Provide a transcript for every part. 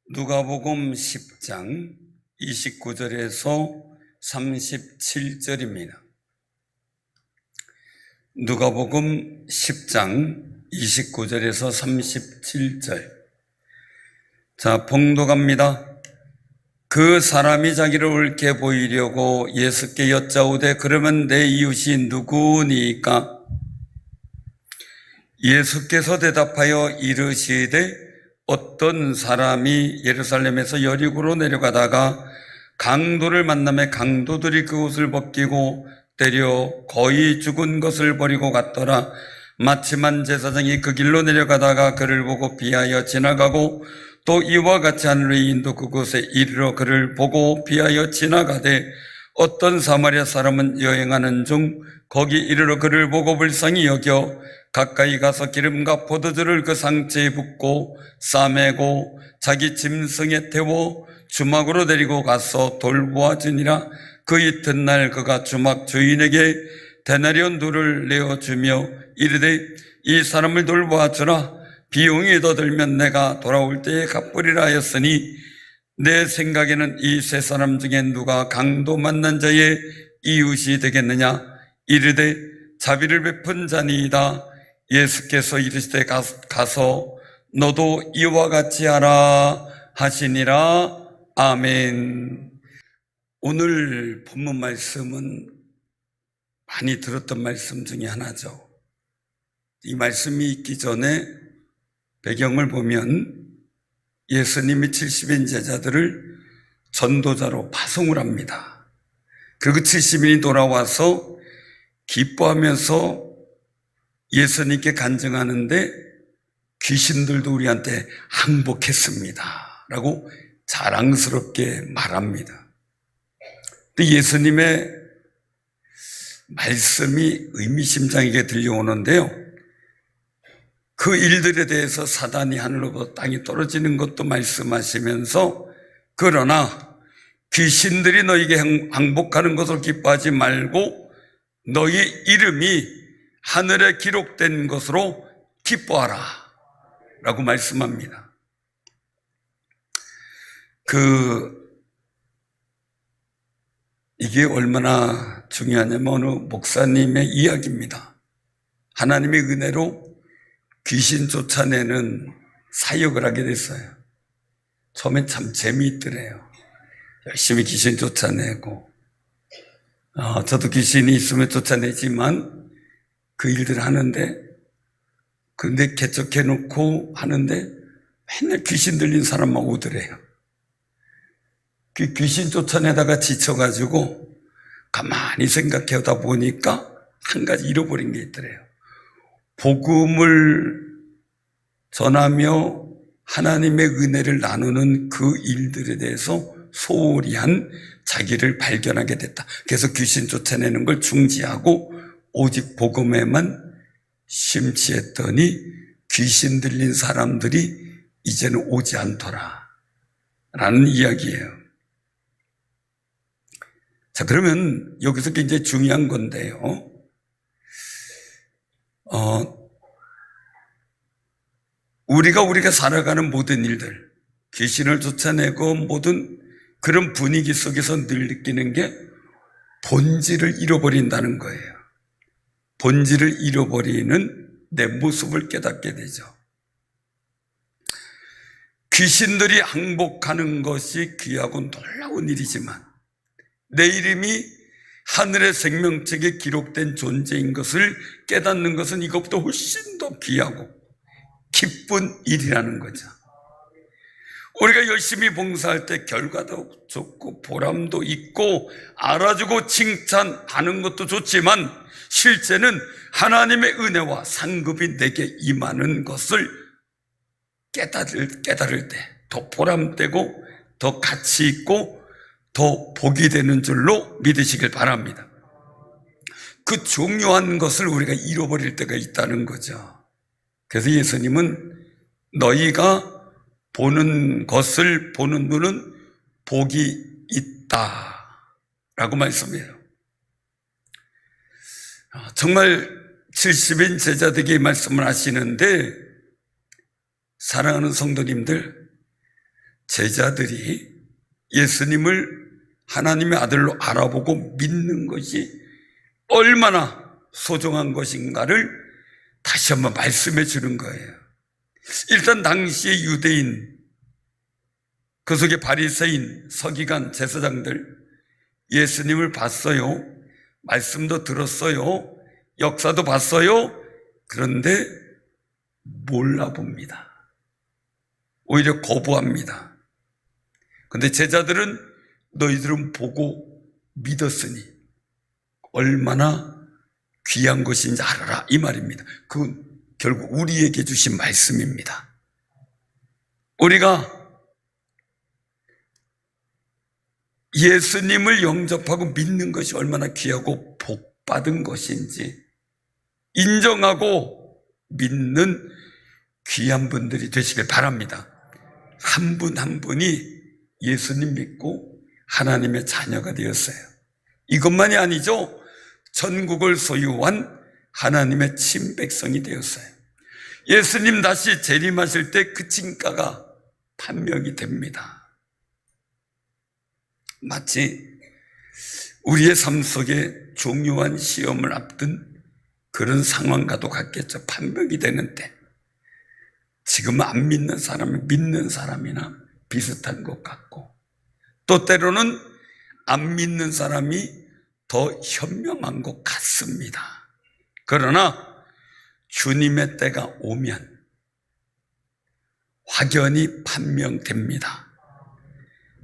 누가복음 10장 29절에서 37절입니다. 누가복음 10장 29절에서 37절. 자, 봉독합니다. 그 사람이 자기를 옳게 보이려고 예수께 여짜오되 그러면 내 이웃이 누구니까? 예수께서 대답하여 이르시되 어떤 사람이 예루살렘에서 여리고로 내려가다가 강도를 만나매 강도들이 그 옷을 벗기고 때려 거의 죽은 것을 버리고 갔더라. 마침한 제사장이 그 길로 내려가다가 그를 보고 비하여 지나가고 또 이와 같이 한 레인도 그곳에 이르러 그를 보고 비하여 지나가되 어떤 사마리아 사람은 여행하는 중 거기 이르러 그를 보고 불쌍히 여겨 가까이 가서 기름과 포도주를 그 상체에 붓고 싸매고 자기 짐승에 태워 주막으로 데리고 가서 돌보아주니라. 그 이튿날 그가 주막 주인에게 데나리온 둘을 내어주며 이르되 이 사람을 돌보아주라. 비용이 더 들면 내가 돌아올 때에 갚으리라 하였으니 내 생각에는 이 세 사람 중에 누가 강도 만난 자의 이웃이 되겠느냐? 이르되 자비를 베푼 자니이다. 예수께서 이르시되 가서 너도 이와 같이 하라 하시니라. 아멘. 오늘 본문 말씀은 많이 들었던 말씀 중에 하나죠. 이 말씀이 있기 전에 배경을 보면 예수님이 70인 제자들을 전도자로 파송을 합니다. 그리고 70인이 돌아와서 기뻐하면서 예수님께 간증하는데 귀신들도 우리한테 항복했습니다 라고 자랑스럽게 말합니다. 근데 예수님의 말씀이 의미심장하게 들려오는데요, 그 일들에 대해서 사단이 하늘로부터 땅이 떨어지는 것도 말씀하시면서 그러나 귀신들이 너에게 항복하는 것을 기뻐하지 말고 너희 이름이 하늘에 기록된 것으로 기뻐하라 라고 말씀합니다. 이게 얼마나 중요하냐면 어느 목사님의 이야기입니다. 하나님의 은혜로 귀신 쫓아내는 사역을 하게 됐어요. 처음엔 참 재미있더래요. 열심히 귀신 쫓아내고, 저도 귀신이 있으면 쫓아내지만 그 일들을 하는데, 근데 개척해놓고 하는데 맨날 귀신 들린 사람만 오더래요. 그 귀신 쫓아내다가 지쳐가지고 가만히 생각하다 보니까 한 가지 잃어버린 게 있더래요. 복음을 전하며 하나님의 은혜를 나누는 그 일들에 대해서 소홀히 한 자기를 발견하게 됐다. 그래서 귀신 쫓아내는 걸 중지하고 오직 복음에만 심취했더니 귀신 들린 사람들이 이제는 오지 않더라 라는 이야기예요. 자, 그러면 여기서 굉장히 중요한 건데요, 우리가 살아가는 모든 일들, 귀신을 쫓아내고 모든 그런 분위기 속에서 늘 느끼는 게 본질을 잃어버린다는 거예요. 본질을 잃어버리는 내 모습을 깨닫게 되죠. 귀신들이 항복하는 것이 귀하고 놀라운 일이지만 내 이름이 하늘의 생명책에 기록된 존재인 것을 깨닫는 것은 이것보다 훨씬 더 귀하고 기쁜 일이라는 거죠. 우리가 열심히 봉사할 때 결과도 좋고 보람도 있고 알아주고 칭찬하는 것도 좋지만 실제는 하나님의 은혜와 상급이 내게 임하는 것을 깨달을 때 더 보람되고 더 가치 있고 더 복이 되는 줄로 믿으시길 바랍니다. 그 중요한 것을 우리가 잃어버릴 때가 있다는 거죠. 그래서 예수님은 너희가 보는 것을 보는 눈은 복이 있다 라고 말씀해요. 정말 70인 제자들에게 말씀을 하시는데, 사랑하는 성도님들, 제자들이 예수님을 하나님의 아들로 알아보고 믿는 것이 얼마나 소중한 것인가를 다시 한번 말씀해 주는 거예요. 일단 당시의 유대인, 그 속에 바리새인, 서기관, 제사장들 예수님을 봤어요. 말씀도 들었어요. 역사도 봤어요. 그런데 몰라봅니다. 오히려 거부합니다. 그런데 제자들은 너희들은 보고 믿었으니 얼마나 귀한 것인지 알아라, 이 말입니다. 그건 결국 우리에게 주신 말씀입니다. 우리가 예수님을 영접하고 믿는 것이 얼마나 귀하고 복받은 것인지 인정하고 믿는 귀한 분들이 되시길 바랍니다. 한 분 한 분이 예수님 믿고 하나님의 자녀가 되었어요. 이것만이 아니죠. 천국을 소유한 하나님의 친백성이 되었어요. 예수님 다시 재림하실 때 그 진가가 판명이 됩니다. 마치 우리의 삶 속에 중요한 시험을 앞둔 그런 상황과도 같겠죠. 판명이 되는데 지금 안 믿는 사람이 믿는 사람이나 비슷한 것 같고, 또 때로는 안 믿는 사람이 더 현명한 것 같습니다. 그러나 주님의 때가 오면 확연히 판명됩니다.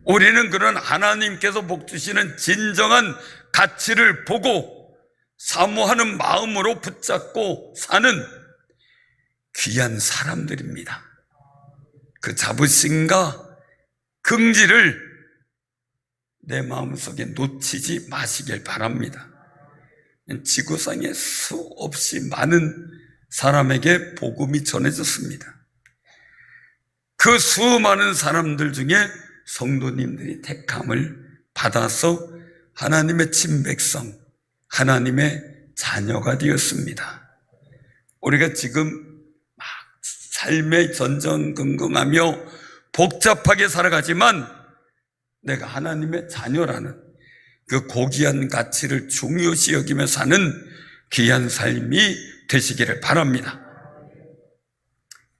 우리는 그런 하나님께서 복 주시는 진정한 가치를 보고 사모하는 마음으로 붙잡고 사는 귀한 사람들입니다. 그 자부심과 긍지를 내 마음속에 놓치지 마시길 바랍니다. 지구상에 수없이 많은 사람에게 복음이 전해졌습니다. 그 수많은 사람들 중에 성도님들이 택함을 받아서 하나님의 친백성, 하나님의 자녀가 되었습니다. 우리가 지금 막 삶에 전전긍긍하며 복잡하게 살아가지만 내가 하나님의 자녀라는 그 고귀한 가치를 중요시 여기며 사는 귀한 삶이 되시기를 바랍니다.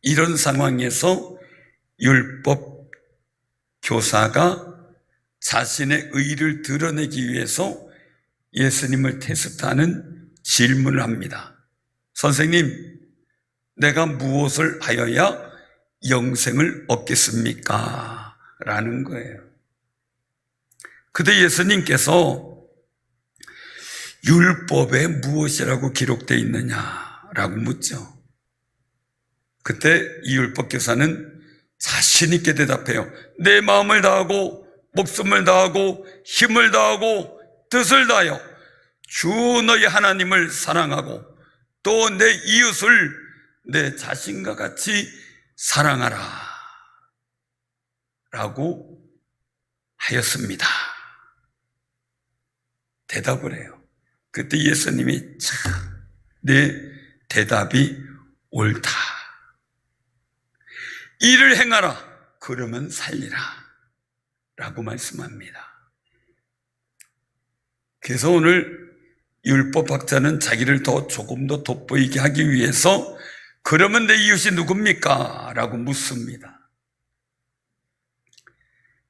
이런 상황에서 율법 교사가 자신의 의를 드러내기 위해서 예수님을 테스트하는 질문을 합니다. 선생님, 내가 무엇을 하여야 영생을 얻겠습니까? 라는 거예요. 그때 예수님께서 율법에 무엇이라고 기록되어 있느냐라고 묻죠. 그때 이 율법 교사는 자신 있게 대답해요. 내 마음을 다하고 목숨을 다하고 힘을 다하고 뜻을 다하여 주 너희 하나님을 사랑하고 또 내 이웃을 내 자신과 같이 사랑하라 라고 하였습니다. 대답을 해요. 그때 예수님이 내 대답이 옳다. 이를 행하라. 그러면 살리라. 라고 말씀합니다. 그래서 오늘 율법학자는 자기를 조금 더 돋보이게 하기 위해서 그러면 내 이웃이 누굽니까? 라고 묻습니다.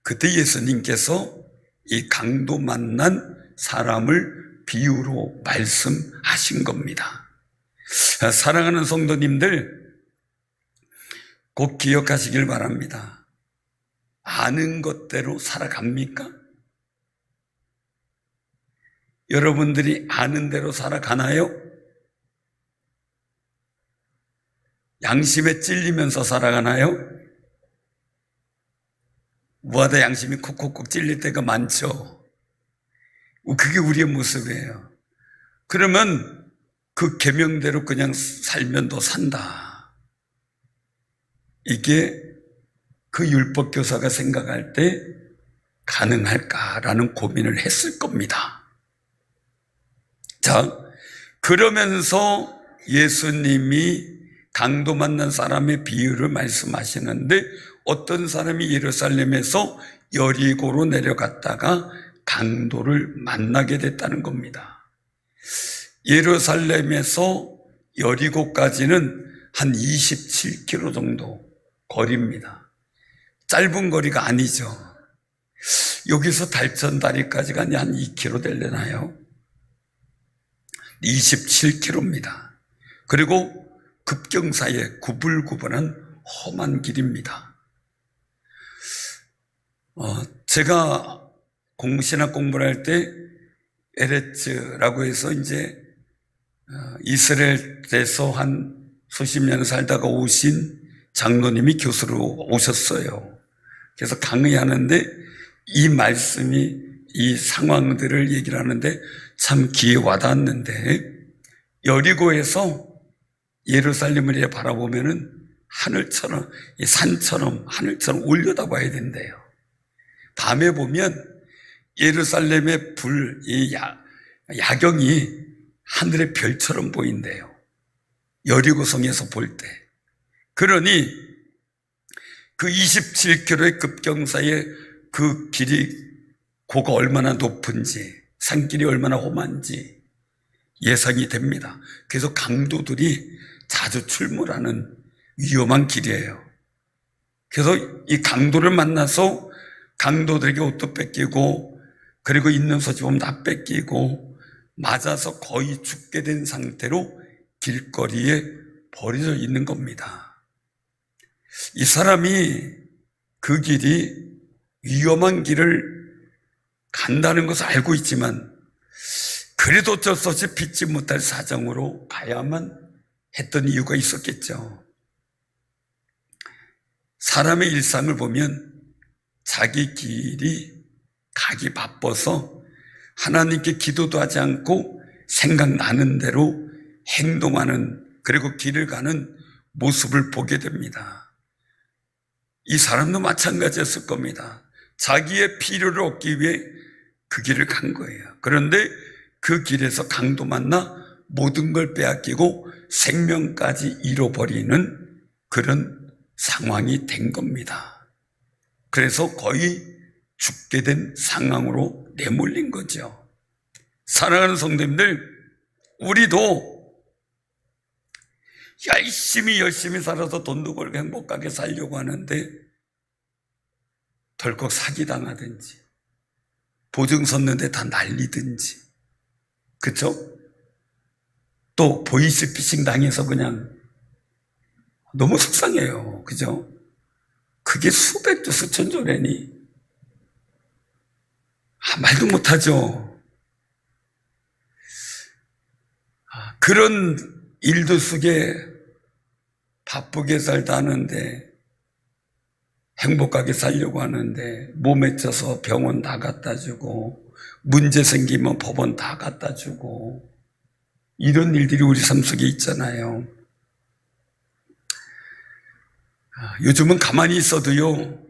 그때 예수님께서 이 강도 만난 사람을 비유로 말씀하신 겁니다. 사랑하는 성도님들, 꼭 기억하시길 바랍니다. 아는 것대로 살아갑니까? 여러분들이 아는 대로 살아가나요? 양심에 찔리면서 살아가나요? 무하다 양심이 콕콕콕 찔릴 때가 많죠. 그게 우리의 모습이에요. 그러면 그 계명대로 그냥 살면 너 산다. 이게 그 율법교사가 생각할 때 가능할까라는 고민을 했을 겁니다. 자, 그러면서 예수님이 강도 만난 사람의 비유를 말씀하시는데 어떤 사람이 예루살렘에서 여리고로 내려갔다가 강도를 만나게 됐다는 겁니다. 예루살렘에서 여리고까지는 한 27km 정도 거리입니다. 짧은 거리가 아니죠. 여기서 달천다리까지가 한 2km 되려나요? 27km입니다. 그리고 급경사에 구불구불한 험한 길입니다. 제가 신학 공부를 할 때 에레츠라고 해서 이제 이스라엘에서 한 수십 년 살다가 오신 장로님이 교수로 오셨어요. 그래서 강의하는데 이 말씀이 이 상황들을 얘기를 하는데 참 귀에 와닿았는데, 여리고에서 예루살렘을 이렇게 바라보면은 하늘처럼, 산처럼 하늘처럼 올려다봐야 된대요. 밤에 보면 예루살렘의 야경이 하늘의 별처럼 보인대요. 여리고성에서 볼 때. 그러니 그 27km의 급경사에 그 길이 고가 얼마나 높은지, 산길이 얼마나 험한지 예상이 됩니다. 그래서 강도들이 자주 출몰하는 위험한 길이에요. 그래서 이 강도를 만나서 강도들에게 옷도 뺏기고, 그리고 있는 소지품 다 뺏기고, 맞아서 거의 죽게 된 상태로 길거리에 버려져 있는 겁니다. 이 사람이 그 길이 위험한 길을 간다는 것을 알고 있지만 그래도 어쩔 수 없이 피치 못할 사정으로 가야만 했던 이유가 있었겠죠. 사람의 일상을 보면 자기 길이 가기 바빠서 하나님께 기도도 하지 않고 생각나는 대로 행동하는, 그리고 길을 가는 모습을 보게 됩니다. 이 사람도 마찬가지였을 겁니다. 자기의 필요를 얻기 위해 그 길을 간 거예요. 그런데 그 길에서 강도 만나 모든 걸 빼앗기고 생명까지 잃어버리는 그런 상황이 된 겁니다. 그래서 거의 죽게 된 상황으로 내몰린 거죠. 사랑하는 성도님들, 우리도 열심히 살아서 돈도 벌고 행복하게 살려고 하는데 덜컥 사기당하든지 보증 섰는데 다 날리든지, 그쵸? 또 보이스피싱 당해서 그냥 너무 속상해요. 그죠? 그게 수백조 수천조래니 말도 못하죠. 그런 일도 속에 바쁘게 살다 하는데, 행복하게 살려고 하는데 몸에 쪄서 병원 다 갖다 주고, 문제 생기면 법원 다 갖다 주고, 이런 일들이 우리 삶 속에 있잖아요. 요즘은 가만히 있어도요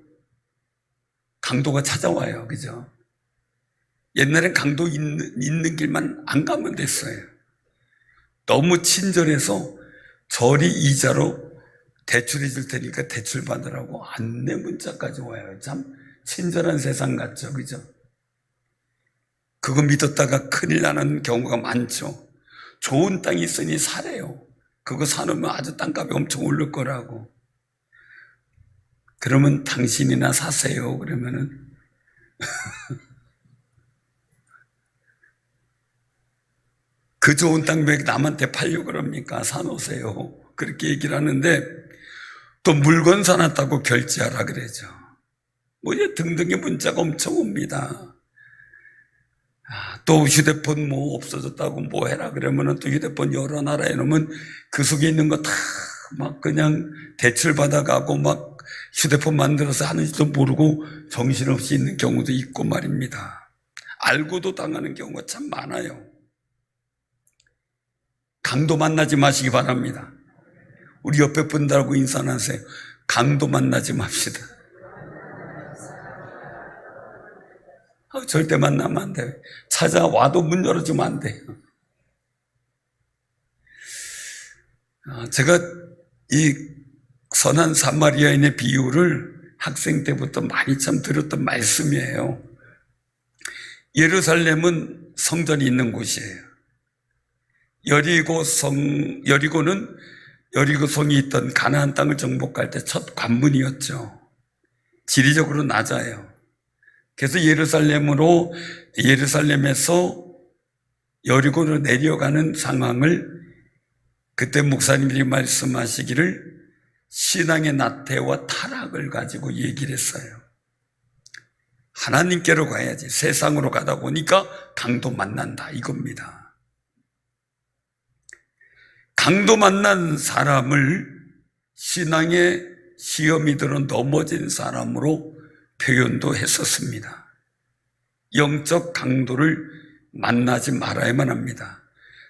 강도가 찾아와요. 그죠? 옛날엔 강도 있는 길만 안 가면 됐어요. 너무 친절해서 저리 이자로 대출해 줄 테니까 대출 받으라고 안내 문자까지 와요. 참 친절한 세상 같죠. 그죠? 그거 믿었다가 큰일 나는 경우가 많죠. 좋은 땅이 있으니 사래요. 그거 사놓으면 아주 땅값이 엄청 오를 거라고. 그러면 당신이나 사세요. 그러면은 그 좋은 땅 왜 남한테 팔려고 그럽니까? 사놓으세요. 그렇게 얘기를 하는데, 또 물건 사놨다고 결제하라 그러죠. 뭐 이제 등등의 문자가 엄청 옵니다. 또 휴대폰 뭐 없어졌다고 뭐 해라 그러면은 또 휴대폰 열어놔라 해놓으면 그 속에 있는 거 다 막 그냥 대출 받아가고 막 휴대폰 만들어서 하는지도 모르고 정신없이 있는 경우도 있고 말입니다. 알고도 당하는 경우가 참 많아요. 강도 만나지 마시기 바랍니다. 우리 옆에 분들하고 인사하세요. 강도 만나지 맙시다. 절대 만나면 안 돼요. 찾아와도 문 열어주면 안 돼요. 제가 이 선한 사마리아인의 비유를 학생 때부터 많이 참 들었던 말씀이에요. 예루살렘은 성전이 있는 곳이에요. 여리고는 여리고성이 있던 가나안 땅을 정복할 때 첫 관문이었죠. 지리적으로 낮아요. 그래서 예루살렘에서 여리고로 내려가는 상황을 그때 목사님들이 말씀하시기를 신앙의 나태와 타락을 가지고 얘기를 했어요. 하나님께로 가야지, 세상으로 가다 보니까 강도 만난다, 이겁니다. 강도 만난 사람을 신앙의 시험이 들어 넘어진 사람으로 표현도 했었습니다. 영적 강도를 만나지 말아야만 합니다.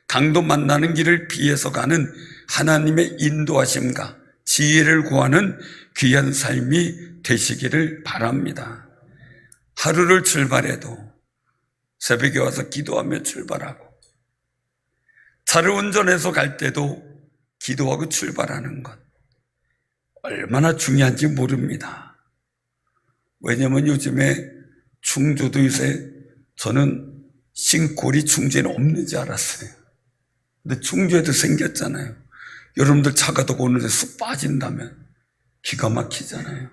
강도 만나는 길을 피해서 가는 하나님의 인도하심과 지혜를 구하는 귀한 삶이 되시기를 바랍니다. 하루를 출발해도 새벽에 와서 기도하며 출발하고, 차를 운전해서 갈 때도 기도하고 출발하는 것, 얼마나 중요한지 모릅니다. 왜냐하면 요즘에 충주도 요새, 저는 싱크홀이 충주에는 없는 줄 알았어요. 근데 충주에도 생겼잖아요. 여러분들 차가 더 오는데 쑥 빠진다면 기가 막히잖아요.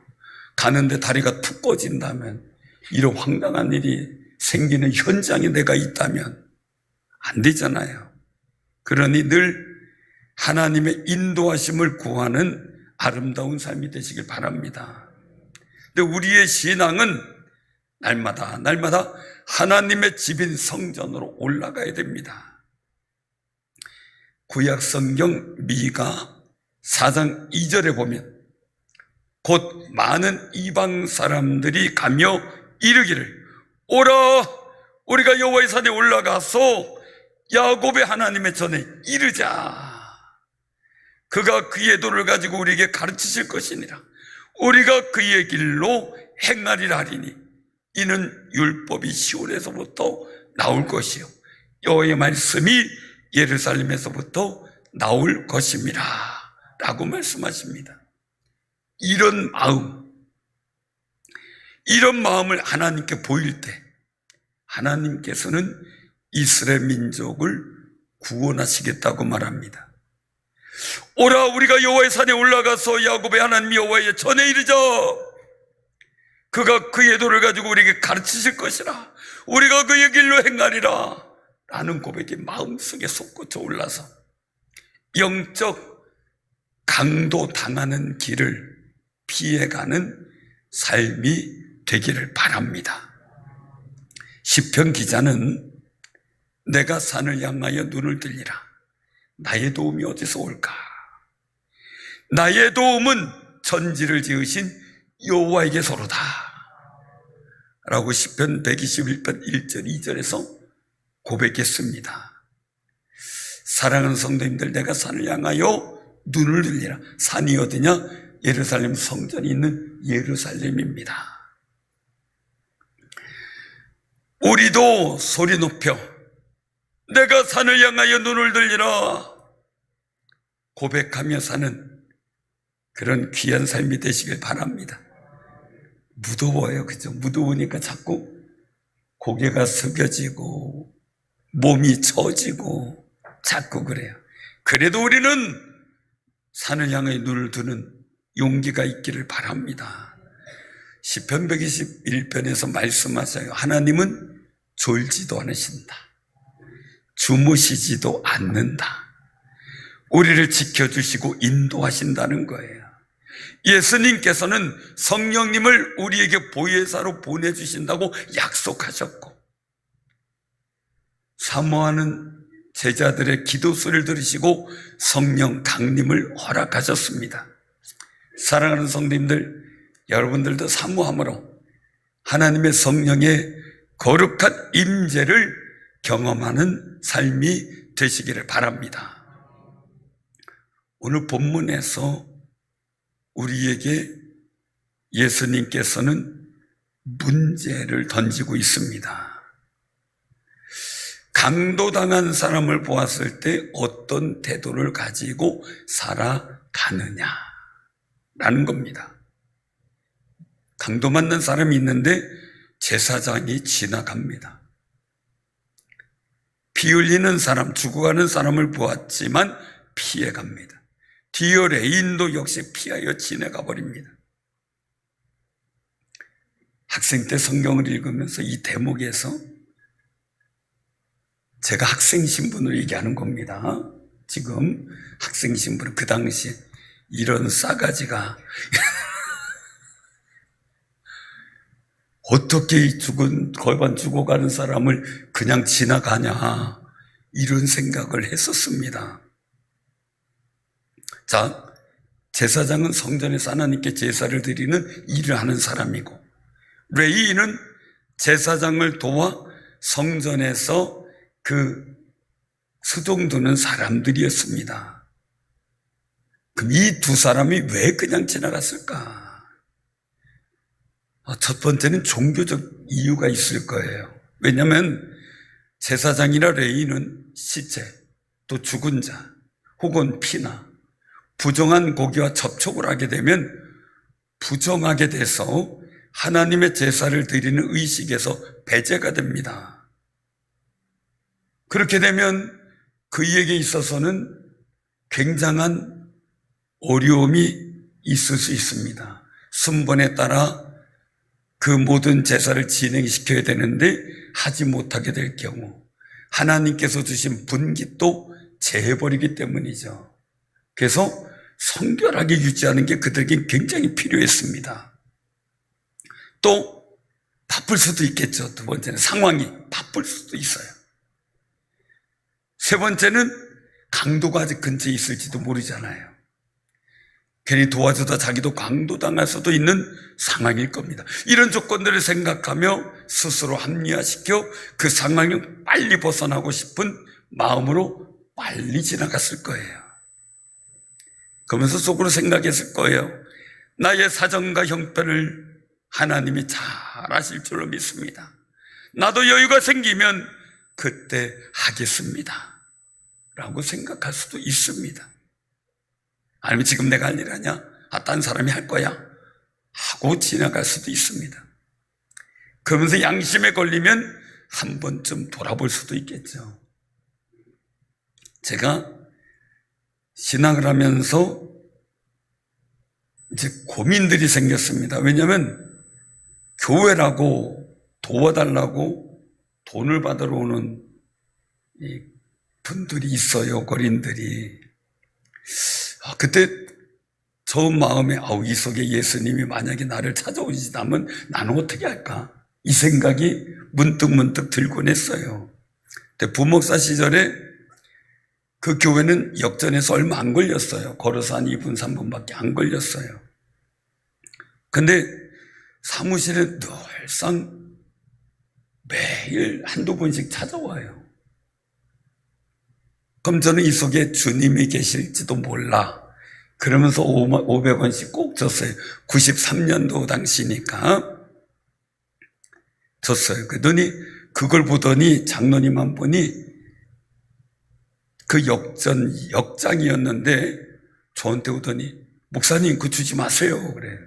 가는데 다리가 툭 꺼진다면, 이런 황당한 일이 생기는 현장에 내가 있다면 안 되잖아요. 그러니 늘 하나님의 인도하심을 구하는 아름다운 삶이 되시길 바랍니다. 근데 우리의 신앙은 날마다 하나님의 집인 성전으로 올라가야 됩니다. 구약 성경 미가 4장 2절에 보면 곧 많은 이방 사람들이 가며 이르기를, 오라, 우리가 여호와의 산에 올라가서 야곱의 하나님의 전에 이르자. 그가 그의 도를 가지고 우리에게 가르치실 것이니라. 우리가 그의 길로 행하리라 하리니 이는 율법이 시온에서부터 나올 것이요 여호와의 말씀이 예루살렘에서부터 나올 것임이라 라고 말씀하십니다. 이런 마음을 하나님께 보일 때 하나님께서는 이스라엘 민족을 구원하시겠다고 말합니다. 오라, 우리가 여호와의 산에 올라가서 야곱의 하나님 여호와의 전에 이르자. 그가 그의 도를 가지고 우리에게 가르치실 것이라. 우리가 그의 길로 행하리라 라는 고백이 마음속에 솟구쳐 올라서 영적 강도 당하는 길을 피해가는 삶이 되기를 바랍니다. 시편 기자는 내가 산을 향하여 눈을 들리라. 나의 도움이 어디서 올까? 나의 도움은 천지를 지으신 여호와에게서로다 라고 시편 121편 1절 2절에서 고백했습니다. 사랑하는 성도님들, 내가 산을 향하여 눈을 들리라. 산이 어디냐? 예루살렘 성전이 있는 예루살렘입니다. 우리도 소리 높여 내가 산을 향하여 눈을 들리라 고백하며 사는 그런 귀한 삶이 되시길 바랍니다. 무더워요, 그죠? 무더우니까 자꾸 고개가 숙여지고 몸이 처지고 자꾸 그래요. 그래도 우리는 산을 향해 눈을 두는 용기가 있기를 바랍니다. 시편 121편에서 말씀하셔요. 하나님은 졸지도 않으신다. 주무시지도 않는다. 우리를 지켜주시고 인도하신다는 거예요. 예수님께서는 성령님을 우리에게 보혜사로 보내주신다고 약속하셨고, 사모하는 제자들의 기도 소리를 들으시고 성령 강림을 허락하셨습니다. 사랑하는 성도님들, 여러분들도 사모함으로 하나님의 성령의 거룩한 임재를 경험하는 삶이 되시기를 바랍니다. 오늘 본문에서 우리에게 예수님께서는 문제를 던지고 있습니다. 강도당한 사람을 보았을 때 어떤 태도를 가지고 살아가느냐라는 겁니다. 강도 맞는 사람이 있는데 제사장이 지나갑니다. 피 흘리는 사람, 죽어가는 사람을 보았지만 피해갑니다. 뒤에 레인도 역시 피하여 지나가 버립니다. 학생 때 성경을 읽으면서 이 대목에서 제가 학생 신분으로 얘기하는 겁니다. 지금 학생 신분, 그 당시에 이런 싸가지가 어떻게 골반 죽어가는 사람을 그냥 지나가냐, 이런 생각을 했었습니다. 자, 제사장은 성전에서 하나님께 제사를 드리는 일을 하는 사람이고, 레위인은 제사장을 도와 성전에서 그 수종 두는 사람들이었습니다. 그럼 이 두 사람이 왜 그냥 지나갔을까? 첫 번째는 종교적 이유가 있을 거예요. 왜냐하면 제사장이나 레위인은 시체, 또 죽은 자, 혹은 피나 부정한 고기와 접촉을 하게 되면 부정하게 돼서 하나님의 제사를 드리는 의식에서 배제가 됩니다. 그렇게 되면 그에게 있어서는 굉장한 어려움이 있을 수 있습니다. 순번에 따라 그 모든 제사를 진행시켜야 되는데 하지 못하게 될 경우 하나님께서 주신 분깃도 제해버리기 때문이죠. 그래서 성결하게 유지하는 게 그들에게 굉장히 필요했습니다. 또 바쁠 수도 있겠죠. 두 번째는 상황이 바쁠 수도 있어요. 세 번째는 강도가 아직 근처에 있을지도 모르잖아요. 괜히 도와주다 자기도 강도당할 수도 있는 상황일 겁니다. 이런 조건들을 생각하며 스스로 합리화시켜 그 상황을 빨리 벗어나고 싶은 마음으로 빨리 지나갔을 거예요. 그러면서 속으로 생각했을 거예요. 나의 사정과 형편을 하나님이 잘 아실 줄로 믿습니다. 나도 여유가 생기면 그때 하겠습니다 라고 생각할 수도 있습니다. 아니면 지금 내가 할 일 하냐? 딴 사람이 할 거야 하고 지나갈 수도 있습니다. 그러면서 양심에 걸리면 한 번쯤 돌아볼 수도 있겠죠. 제가 신앙을 하면서 이제 고민들이 생겼습니다. 왜냐하면 교회라고 도와달라고 돈을 받으러 오는 분들이 있어요. 거린들이. 그때 저 마음에 이 속에 예수님이 만약에 나를 찾아오시다면 나는 어떻게 할까? 이 생각이 문득 들곤 했어요. 근데 부목사 시절에 그 교회는 역전해서 얼마 안 걸렸어요. 걸어서 한 2분 3분밖에 안 걸렸어요. 근데 사무실에 늘상 매일 한두 번씩 찾아와요. 그럼 저는 이 속에 주님이 계실지도 몰라. 그러면서 500원씩 꼭 줬어요. 93년도 당시니까 줬어요. 그러더니 그걸 보더니 장로님 한 분이 그 역장이었는데 저한테 오더니 목사님 그거 주지 마세요 그래.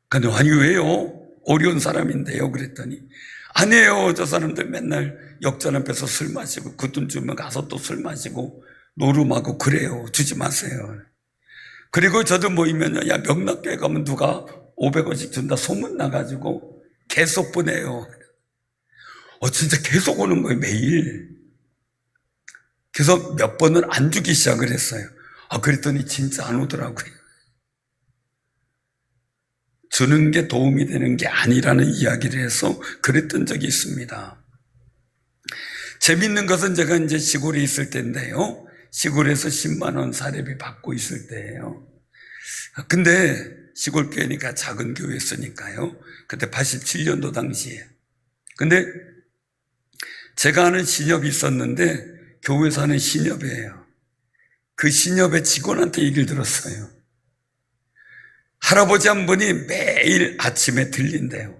근데 아니 왜요? 어려운 사람인데요. 그랬더니 아니에요. 저 사람들 맨날 역전 앞에서 술 마시고 그 돈 주면 가서 또 술 마시고 노름하고 그래요. 주지 마세요. 그리고 저도 모이면 야 명락교회 가면 누가 500원씩 준다 소문 나가지고 계속 보내요. 진짜 계속 오는 거예요. 매일. 그래서 몇 번은 안 주기 시작을 했어요. 그랬더니 진짜 안 오더라고요. 주는 게 도움이 되는 게 아니라는 이야기를 해서 그랬던 적이 있습니다. 재밌는 것은 제가 이제 시골에 있을 때인데요. 시골에서 10만 원 사례비 받고 있을 때예요. 근데 시골 교회니까 작은 교회였으니까요. 그때 87년도 당시에. 근데 제가 아는 신협이 있었는데 교회에서 하는 신협이에요. 그 신협의 직원한테 얘기를 들었어요. 할아버지 한 분이 매일 아침에 들린대요.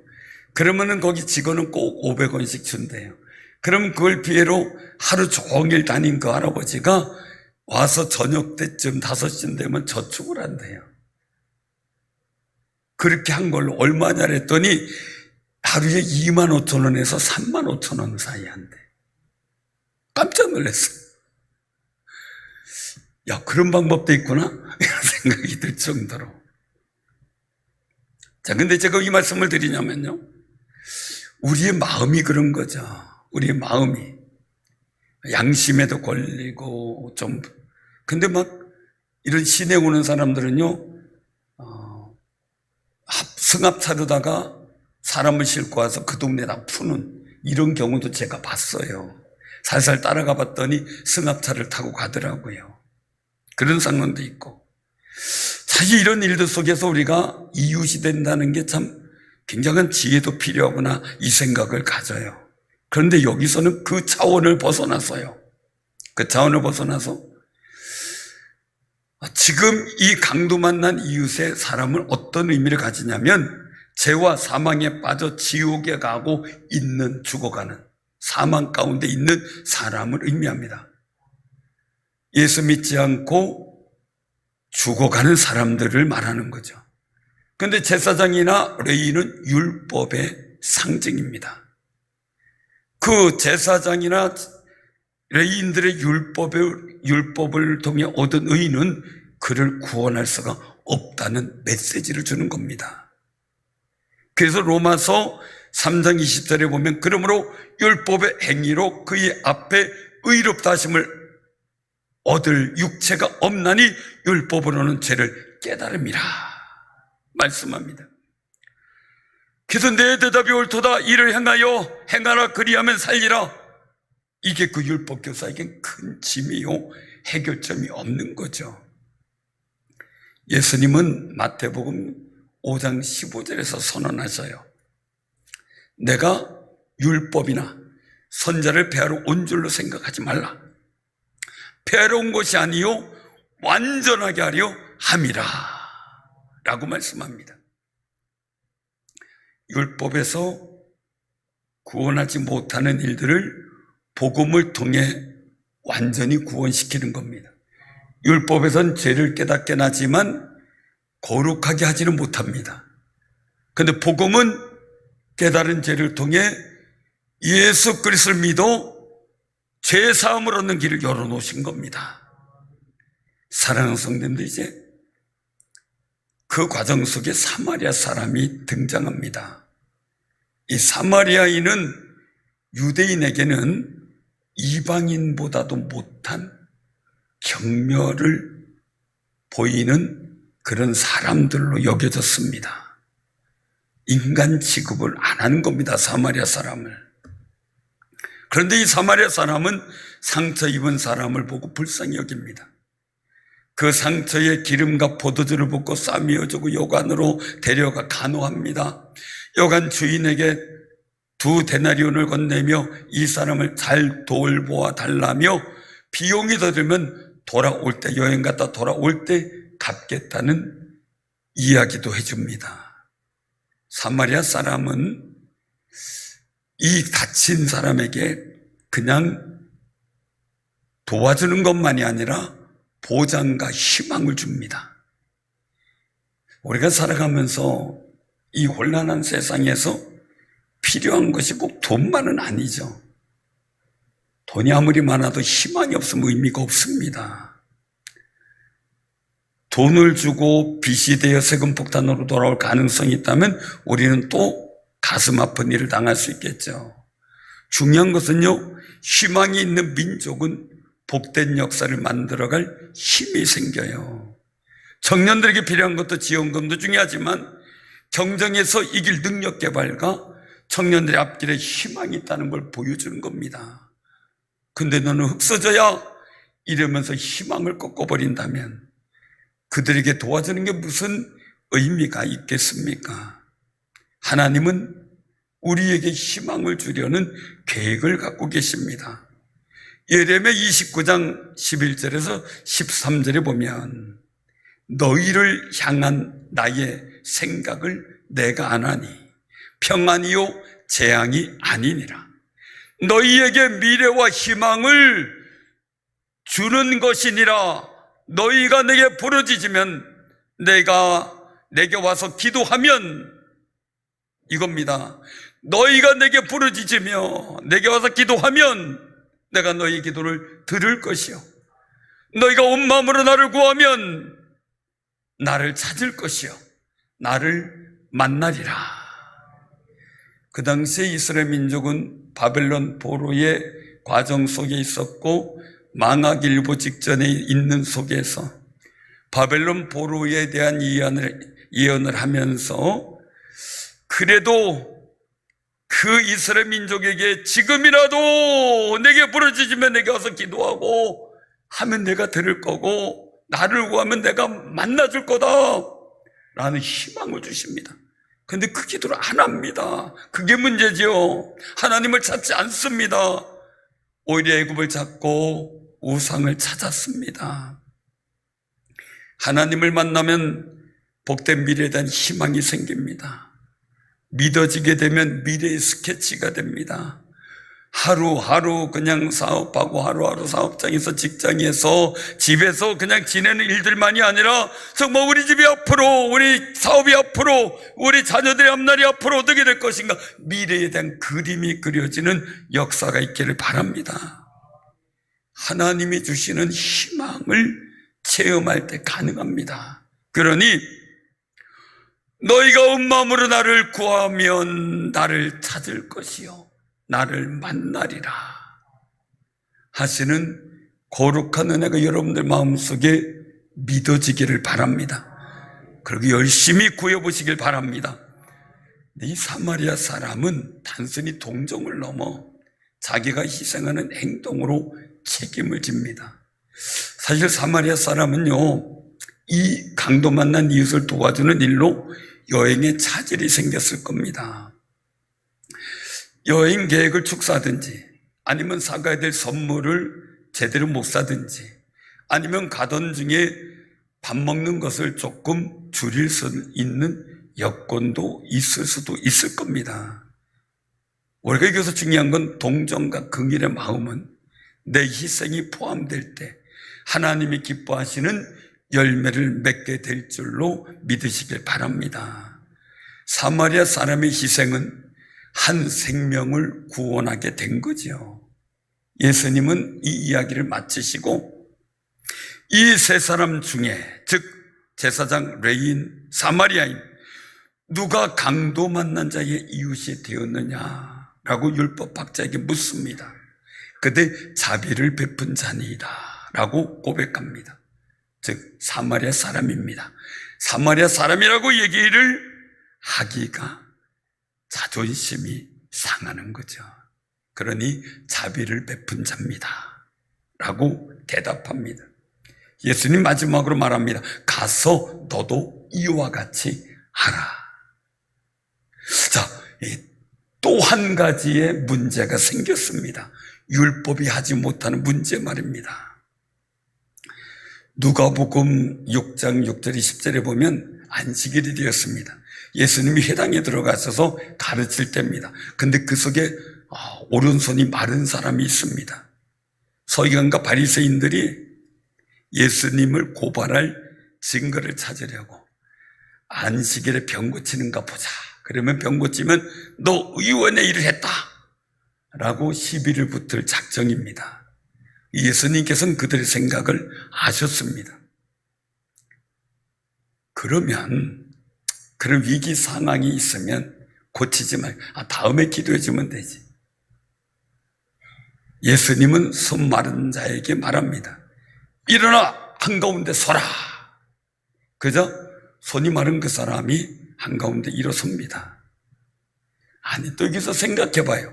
그러면은 거기 직원은 꼭 500원씩 준대요. 그럼 그걸 피해로 하루 종일 다닌 그 할아버지가 와서 저녁 때쯤 5시쯤 되면 저축을 한대요. 그렇게 한 걸로 얼마냐 했더니 하루에 25,000원에서 35,000원 사이 한대. 깜짝 놀랐어. 야, 그런 방법도 있구나? 이런 생각이 들 정도로. 자, 근데 제가 이 말씀을 드리냐면요, 우리의 마음이 그런 거죠. 우리의 마음이 양심에도 걸리고 근데 막 이런 시내 오는 사람들은요, 승합차로다가 사람을 싣고 와서 그 동네 다 푸는 이런 경우도 제가 봤어요. 살살 따라가 봤더니 승합차를 타고 가더라고요. 그런 상황도 있고. 사실 이런 일들 속에서 우리가 이웃이 된다는 게 참 굉장한 지혜도 필요하구나, 이 생각을 가져요. 그런데 여기서는 그 차원을 벗어나서요. 그 차원을 벗어나서 지금 이 강도 만난 이웃의 사람은 어떤 의미를 가지냐면, 죄와 사망에 빠져 지옥에 가고 있는, 죽어가는, 사망 가운데 있는 사람을 의미합니다. 예수 믿지 않고 죽어가는 사람들을 말하는 거죠. 그런데 제사장이나 레위인은 율법의 상징입니다. 그 제사장이나 레위인들의 율법을 통해 얻은 의는 그를 구원할 수가 없다는 메시지를 주는 겁니다. 그래서 로마서 3장 20절에 보면, 그러므로 율법의 행위로 그의 앞에 의롭다 하심을 얻을 육체가 없나니 율법으로는 죄를 깨달음이라 말씀합니다. 그래서 내 대답이 옳도다, 이를 행하여 행하라, 그리하면 살리라. 이게 그 율법 교사에겐 큰 짐이요, 해결점이 없는 거죠. 예수님은 마태복음 5장 15절에서 선언하셔요. 내가 율법이나 선자를 폐하러 온 줄로 생각하지 말라. 폐하러 온 것이 아니요 완전하게 하려 함이라 라고 말씀합니다. 율법에서 구원하지 못하는 일들을 복음을 통해 완전히 구원시키는 겁니다. 율법에선 죄를 깨닫게 하지만 거룩하게 하지는 못합니다. 그런데 복음은 깨달은 죄를 통해 예수 그리스도를 믿어 죄 사함을 얻는 길을 열어놓으신 겁니다. 사랑하는 성도님들, 이제 그 과정 속에 사마리아 사람이 등장합니다. 이 사마리아인은 유대인에게는 이방인보다도 못한 경멸을 보이는 그런 사람들로 여겨졌습니다. 인간 취급을 안 하는 겁니다, 사마리아 사람을. 그런데 이 사마리아 사람은 상처 입은 사람을 보고 불쌍히 여깁니다. 그 상처에 기름과 포도주를 붓고 싸매어주고 여관으로 데려가 간호합니다. 여관 주인에게 2데나리온을 건네며 이 사람을 잘 돌보아 달라며 비용이 더 들면 돌아올 때, 여행 갔다 돌아올 때 갚겠다는 이야기도 해줍니다. 사마리아 사람은 이 다친 사람에게 그냥 도와주는 것만이 아니라 보장과 희망을 줍니다. 우리가 살아가면서 이 혼란한 세상에서 필요한 것이 꼭 돈만은 아니죠. 돈이 아무리 많아도 희망이 없으면 의미가 없습니다. 돈을 주고 빚이 되어 세금 폭탄으로 돌아올 가능성이 있다면 우리는 또 가슴 아픈 일을 당할 수 있겠죠. 중요한 것은요, 희망이 있는 민족은 복된 역사를 만들어갈 힘이 생겨요. 청년들에게 필요한 것도 지원금도 중요하지만 경쟁에서 이길 능력 개발과 청년들의 앞길에 희망이 있다는 걸 보여주는 겁니다. 근데 너는 흙서져야 이러면서 희망을 꺾어버린다면 그들에게 도와주는 게 무슨 의미가 있겠습니까? 하나님은 우리에게 희망을 주려는 계획을 갖고 계십니다. 예레미야 29장 11절에서 13절에 보면 너희를 향한 나의 생각을 내가 아나니 평안이요 재앙이 아니니라. 너희에게 미래와 희망을 주는 것이니라. 너희가 내게 부르짖으면 내가 내게 와서 기도하면 이겁니다. 너희가 내게 부르짖으며 내게 와서 기도하면 내가 너희 기도를 들을 것이요 너희가 온 마음으로 나를 구하면 나를 찾을 것이요 나를 만나리라. 그 당시에 이스라엘 민족은 바벨론 포로의 과정 속에 있었고 망하기 일보 직전에 있는 속에서 바벨론 포로에 대한 예언을 하면서 그래도 그 이스라엘 민족에게 지금이라도 내게 부르짖으면 내게 와서 기도하고 하면 내가 들을 거고 나를 구하면 내가 만나줄 거다 라는 희망을 주십니다. 근데 그 기도를 안 합니다. 그게 문제지요. 하나님을 찾지 않습니다. 오히려 애굽을 찾고 우상을 찾았습니다. 하나님을 만나면 복된 미래에 대한 희망이 생깁니다. 믿어지게 되면 미래의 스케치가 됩니다. 하루하루 그냥 사업하고 하루하루 사업장에서 직장에서 집에서 그냥 지내는 일들만이 아니라 정말 우리 집이 앞으로 우리 사업이 앞으로 우리 자녀들의 앞날이 앞으로 어떻게 될 것인가 미래에 대한 그림이 그려지는 역사가 있기를 바랍니다. 하나님이 주시는 희망을 체험할 때 가능합니다. 그러니 너희가 온 마음으로 나를 구하면 나를 찾을 것이요 나를 만나리라 하시는 거룩한 은혜가 여러분들 마음속에 믿어지기를 바랍니다. 그리고 열심히 구해보시길 바랍니다. 이 사마리아 사람은 단순히 동정을 넘어 자기가 희생하는 행동으로 책임을 집니다. 사실 사마리아 사람은요 이 강도 만난 이웃을 도와주는 일로 여행에 차질이 생겼을 겁니다. 여행 계획을 축소하든지 아니면 사가야 될 선물을 제대로 못 사든지 아니면 가던 중에 밥 먹는 것을 조금 줄일 수 있는 여건도 있을 수도 있을 겁니다. 우리가 여기서 중요한 건 동정과 긍휼의 마음은 내 희생이 포함될 때 하나님이 기뻐하시는 열매를 맺게 될 줄로 믿으시길 바랍니다. 사마리아 사람의 희생은 한 생명을 구원하게 된 거죠. 예수님은 이 이야기를 마치시고 이 세 사람 중에 즉 제사장, 레위인, 사마리아인 누가 강도 만난 자의 이웃이 되었느냐라고 율법학자에게 묻습니다. 그때 자비를 베푼 자니이다 라고 고백합니다. 즉 사마리아 사람입니다. 사마리아 사람이라고 얘기를 하기가 자존심이 상하는 거죠. 그러니 자비를 베푼 자입니다 라고 대답합니다. 예수님 마지막으로 말합니다. 가서 너도 이와 같이 하라. 자, 또 한 가지의 문제가 생겼습니다. 율법이 하지 못하는 문제 말입니다. 누가복음 6장 6절 10절에 보면 안식일이 되었습니다. 예수님이 회당에 들어가셔서 가르칠 때입니다. 근데 그 속에 오른손이 마른 사람이 있습니다. 서기관과 바리새인들이 예수님을 고발할 증거를 찾으려고 안식일에 병 고치는가 보자. 그러면 병 고치면 너 의원의 일을 했다 라고 시비를 붙을 작정입니다. 예수님께서는 그들의 생각을 아셨습니다. 그러면 그런 위기 상황이 있으면 고치지 말고 다음에 기도해 주면 되지. 예수님은 손 마른 자에게 말합니다. 일어나 한가운데 서라. 그저 손이 마른 그 사람이 한가운데 일어섭니다. 아니 또 여기서 생각해 봐요.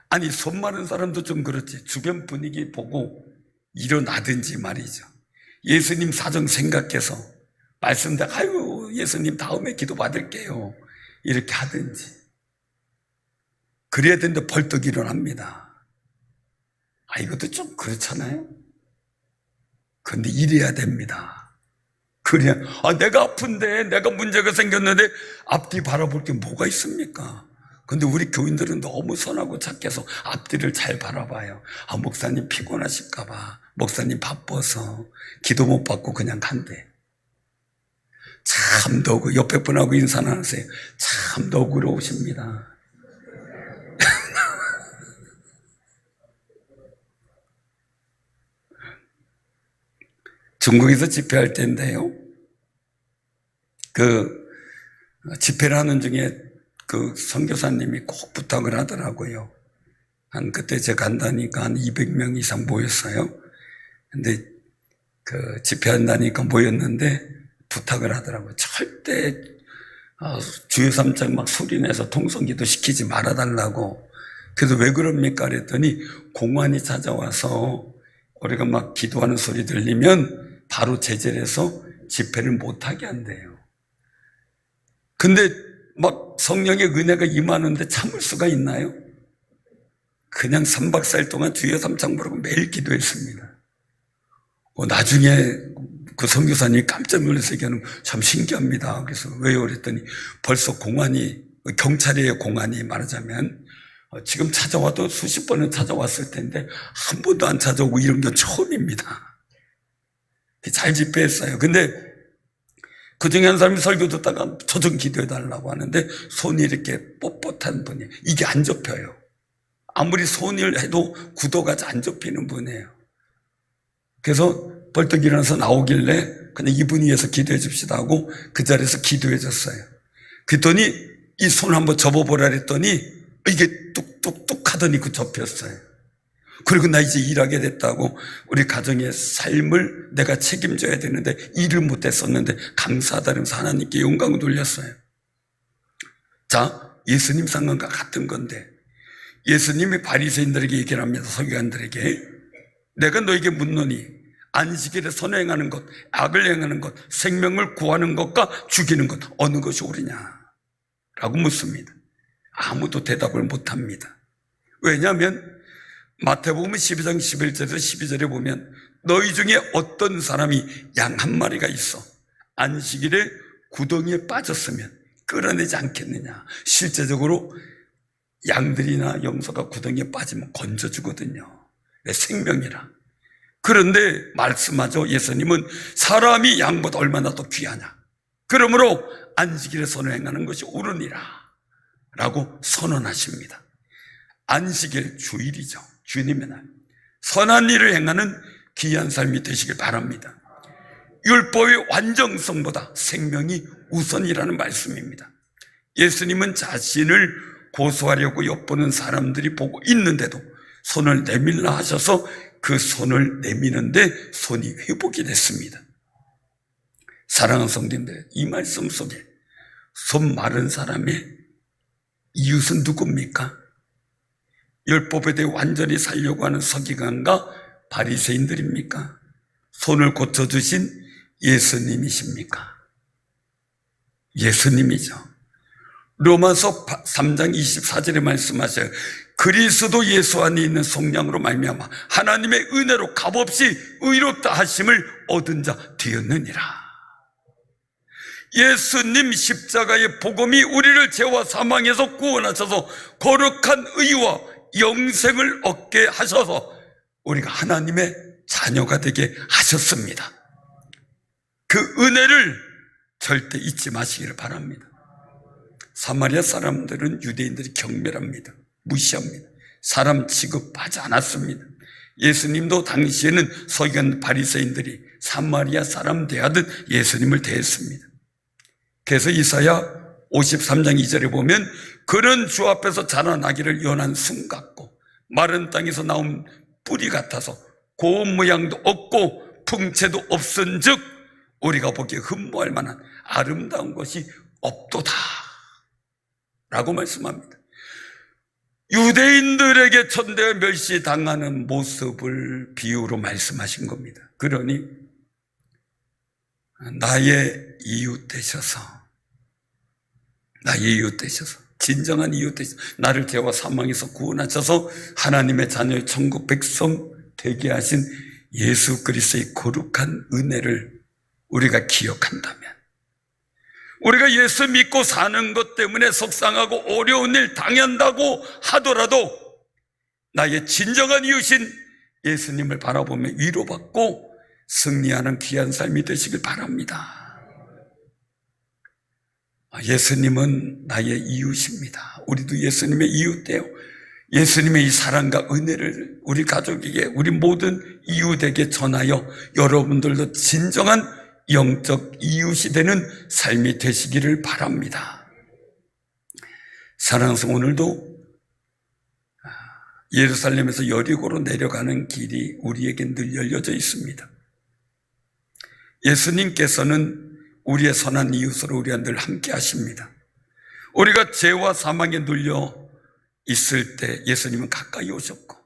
아니 손 마른 사람도 좀 그렇지 주변 분위기 보고 일어나든지 말이죠. 예수님 사정 생각해서 말씀대로 아유 예수님 다음에 기도 받을게요 이렇게 하든지 그래야 되는데 벌떡 일어납니다. 이것도 좀 그렇잖아요. 그런데 이래야 됩니다. 그래야 내가 아픈데 내가 문제가 생겼는데 앞뒤 바라볼 게 뭐가 있습니까? 근데 우리 교인들은 너무 선하고 착해서 앞뒤를 잘 바라봐요. 목사님 피곤하실까봐, 목사님 바빠서 기도 못 받고 그냥 간대. 참 옆에 분하고 인사 나누세요. 참 너그러우십니다. 중국에서 집회할 때인데요. 집회를 하는 중에 선교사님이 꼭 부탁을 하더라고요. 그때 제가 간다니까 한 200명 이상 모였어요. 근데 집회한다니까 모였는데 부탁을 하더라고요. 절대 주여 삼창 막 소리내서 통성기도 시키지 말아달라고. 그래서 왜 그럽니까? 그랬더니 공안이 찾아와서 우리가 막 기도하는 소리 들리면 바로 제재를 해서 집회를 못하게 한대요. 근데 막 성령의 은혜가 임하는데 참을 수가 있나요? 그냥 3박 4일 동안 주여 삼창 부르고 매일 기도했습니다. 나중에 그 선교사님이 깜짝 놀라서 얘기하는 거 참 신기합니다. 그래서 왜요? 그랬더니 벌써 경찰이에요. 공안이 말하자면 지금 찾아와도 수십 번은 찾아왔을 텐데 한 번도 안 찾아오고 이런 게 처음입니다. 잘 집회했어요. 근데 그 중에 한 사람이 설교 듣다가 저 좀 기도해달라고 하는데 손이 이렇게 뻣뻣한 분이 이게 안 접혀요. 아무리 손을 해도 구도가 안 접히는 분이에요. 그래서 벌떡 일어나서 나오길래 그냥 이분 위해서 기도해 줍시다 하고 그 자리에서 기도해 줬어요. 그랬더니 이 손 한번 접어보라 그랬더니 이게 뚝뚝뚝 하더니 접혔어요. 그리고 나 이제 일하게 됐다고 우리 가정의 삶을 내가 책임져야 되는데 일을 못했었는데 감사하다면서 하나님께 영광을 돌렸어요. 자, 예수님 상관과 같은 건데 예수님이 바리새인들에게 얘기를 합니다. 서기관들에게 내가 너에게 묻노니 안식일에 선행하는 것, 악을 행하는 것, 생명을 구하는 것과 죽이는 것 어느 것이 옳으냐? 라고 묻습니다. 아무도 대답을 못합니다. 왜냐하면 마태복음 12장 11절에서 12절에 보면 너희 중에 어떤 사람이 양 한 마리가 있어 안식일에 구덩이에 빠졌으면 끌어내지 않겠느냐. 실제적으로 양들이나 염소가 구덩이에 빠지면 건져주거든요. 왜? 생명이라. 그런데 말씀하죠. 예수님은 사람이 양보다 얼마나 더 귀하냐. 그러므로 안식일에 선행하는 것이 옳으니라 라고 선언하십니다. 안식일 주일이죠. 주님의 날. 선한 일을 행하는 귀한 삶이 되시길 바랍니다. 율법의 완전성보다 생명이 우선이라는 말씀입니다. 예수님은 자신을 고소하려고 엿보는 사람들이 보고 있는데도 손을 내밀라 하셔서 그 손을 내미는데 손이 회복이 됐습니다. 사랑하는 성도님들, 이 말씀 속에 손 마른 사람의 이웃은 누굽니까? 율법에 대해 완전히 살려고 하는 서기관과 바리새인들입니까? 손을 고쳐주신 예수님이십니까? 예수님이죠. 로마서 3장 24절에 말씀하셔요. 그리스도 예수 안에 있는 속량으로 말미암아 하나님의 은혜로 값없이 의롭다 하심을 얻은 자 되었느니라. 예수님 십자가의 복음이 우리를 죄와 사망에서 구원하셔서 거룩한 의와 영생을 얻게 하셔서 우리가 하나님의 자녀가 되게 하셨습니다. 그 은혜를 절대 잊지 마시기를 바랍니다. 사마리아 사람들은 유대인들이 경멸합니다. 무시합니다. 사람 취급하지 않았습니다. 예수님도 당시에는 서기관 바리새인들이 사마리아 사람 대하듯 예수님을 대했습니다. 그래서 이사야 53장 2절에 보면 그는 주 앞에서 자라나기를 연한 순 같고 마른 땅에서 나온 뿌리 같아서 고운 모양도 없고 풍채도 없은 즉 우리가 보기에 흠모할 만한 아름다운 것이 없도다 라고 말씀합니다. 유대인들에게 천대에 멸시당하는 모습을 비유로 말씀하신 겁니다. 그러니 나의 이웃 되셔서 진정한 이웃 되셔서 나를 죄와 사망에서 구원하셔서 하나님의 자녀의 천국 백성 되게 하신 예수 그리스도의 거룩한 은혜를 우리가 기억한다면, 우리가 예수 믿고 사는 것 때문에 속상하고 어려운 일 당한다고 하더라도 나의 진정한 이웃인 예수님을 바라보며 위로받고 승리하는 귀한 삶이 되시길 바랍니다. 예수님은 나의 이웃입니다. 우리도 예수님의 이웃되어 예수님의 이 사랑과 은혜를 우리 가족에게, 우리 모든 이웃에게 전하여 여러분들도 진정한 영적 이웃이 되는 삶이 되시기를 바랍니다. 사랑하는 성도, 오늘도 예루살렘에서 여리고로 내려가는 길이 우리에게 늘 열려져 있습니다. 예수님께서는 우리의 선한 이웃으로 우리와 늘 함께 하십니다. 우리가 죄와 사망에 눌려 있을 때 예수님은 가까이 오셨고,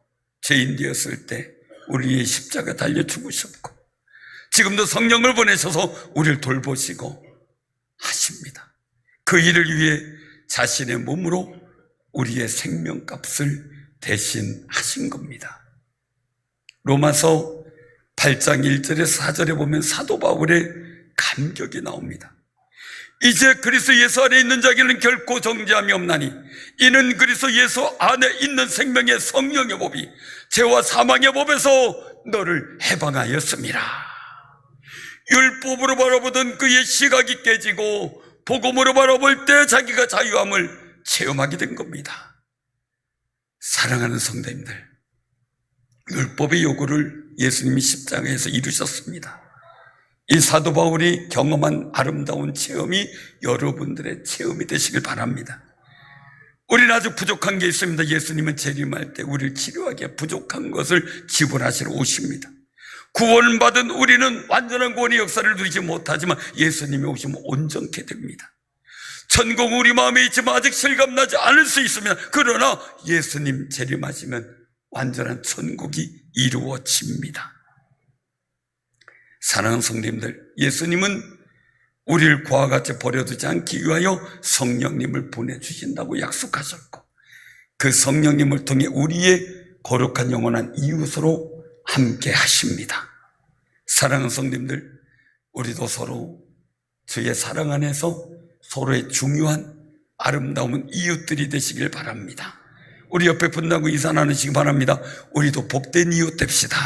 죄인 되었을 때 우리의 십자가 달려 죽으셨고, 지금도 성령을 보내셔서 우리를 돌보시고 하십니다. 그 일을 위해 자신의 몸으로 우리의 생명값을 대신하신 겁니다. 로마서 8장 1절에서 4절에 보면 사도 바울의 감격이 나옵니다. 이제 그리스도 예수 안에 있는 자에게는 결코 정죄함이 없나니 이는 그리스도 예수 안에 있는 생명의 성령의 법이 죄와 사망의 법에서 너를 해방하였습니다. 율법으로 바라보던 그의 시각이 깨지고 복음으로 바라볼 때 자기가 자유함을 체험하게 된 겁니다. 사랑하는 성도님들, 율법의 요구를 예수님이 십자가에서 이루셨습니다. 이 사도 바울이 경험한 아름다운 체험이 여러분들의 체험이 되시길 바랍니다. 우리는 아주 부족한 게 있습니다. 예수님은 재림할 때 우리를 치료하기에 부족한 것을 지불하시러 오십니다. 구원받은 우리는 완전한 구원의 역사를 누리지 못하지만 예수님이 오시면 온전케 됩니다. 천국은 우리 마음에 있지만 아직 실감나지 않을 수 있습니다. 그러나 예수님 재림하시면 완전한 천국이 이루어집니다. 사랑하는 성도님들, 예수님은 우리를 그와 같이 버려두지 않기 위하여 성령님을 보내주신다고 약속하셨고, 그 성령님을 통해 우리의 거룩한 영원한 이웃으로 함께 하십니다. 사랑하는 성도님들, 우리도 서로 주의 사랑 안에서 서로의 중요한 아름다운 이웃들이 되시길 바랍니다. 우리 옆에 분하고 인사 나누시기 바랍니다. 우리도 복된 이웃 됩시다.